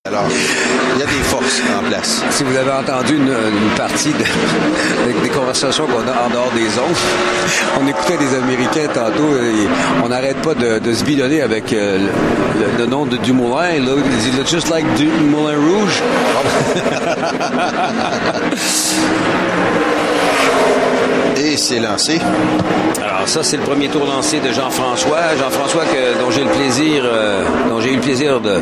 Alors, il y a des forces en place. Si vous avez entendu une partie des conversations qu'on a en dehors des ondes, on écoutait des Américains tantôt et on n'arrête pas de se bidonner avec le nom de Dumoulin. Là, il look just like du Moulin Rouge. Et c'est lancé. Alors ça, c'est le premier tour lancé de Jean-François. Jean-François dont j'ai eu le plaisir de...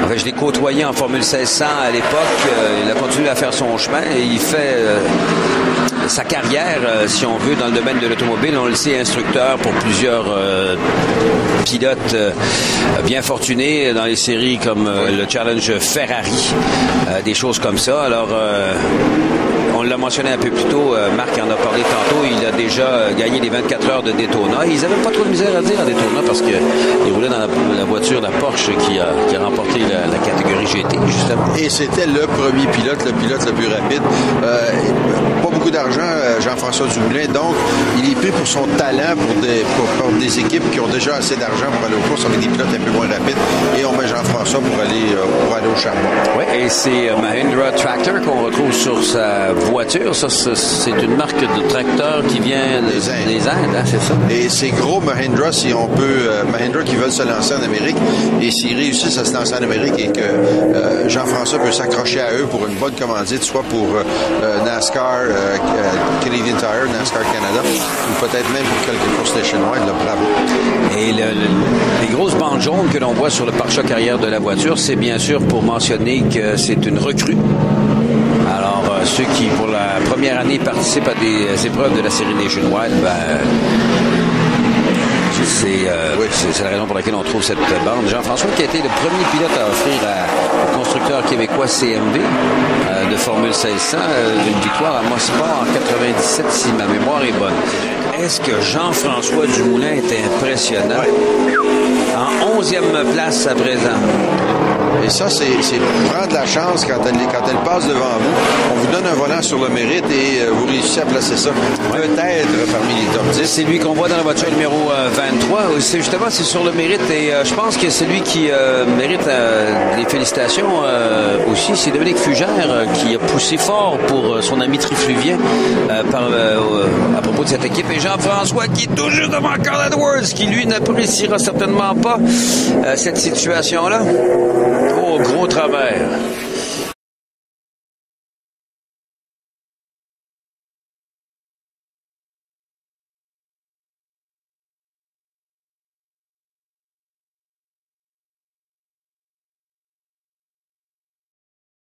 En fait, je l'ai côtoyé en Formule 1600 à l'époque. Il a continué à faire son chemin et il fait sa carrière, si on veut, dans le domaine de l'automobile. On le sait, instructeur pour plusieurs pilotes bien fortunés dans les séries comme le Challenge Ferrari, des choses comme ça. Alors... on l'a mentionné un peu plus tôt, Marc en a parlé tantôt, il a déjà gagné les 24 heures de Daytona. Ils n'avaient pas trop de misère à dire à Daytona parce qu'il roulait dans la voiture, la Porsche, qui a remporté la catégorie GT, justement. Et c'était le premier pilote, le pilote le plus rapide. Pas beaucoup d'argent, Jean-François Dumoulin, donc il est pris pour son talent pour des équipes qui ont déjà assez d'argent pour aller aux courses avec des pilotes un peu moins rapides. Et on met Jean-François pour aller au charbon. Oui, et c'est Mahindra Tractor qu'on retrouve sur sa voiture. Ça, c'est une marque de tracteur qui vient des Indes, hein, c'est ça. Et c'est gros Mahindra, si on peut, Mahindra qui veulent se lancer en Amérique, et s'ils réussissent à se lancer en Amérique et que Jean-François peut s'accrocher à eux pour une bonne commandite, soit pour NASCAR, Canadian Tire, NASCAR Canada, ou peut-être même pour quelques courses nationwide, là, bravo. Et les grosses bandes jaunes que l'on voit sur le pare-choc arrière de la voiture, c'est bien sûr pour mentionner que c'est une recrue. Alors, ceux qui, pour la première année, participent à des épreuves de la série Nationwide, c'est la raison pour laquelle on trouve cette bande. Jean-François, qui a été le premier pilote à offrir au constructeur québécois CMV de Formule 1600 une victoire à Mosport en 97, si ma mémoire est bonne. Est-ce que Jean-François Dumoulin est impressionnant? Ouais. En 11e place à présent. Et ça, c'est prendre la chance quand elle passe devant vous. On vous donne un volant sur le mérite et vous réussissez à placer ça peut-être parmi les top 10. C'est lui qu'on voit dans la voiture numéro 23. C'est sur le mérite et je pense que c'est lui qui mérite des félicitations aussi. C'est Dominique Fugère qui a poussé fort pour son ami Trifluvien à propos de cette équipe. Et Jean-François qui est tout juste devant Carl Edwards, qui lui n'appréciera certainement pas cette situation-là. Oh, gros travers.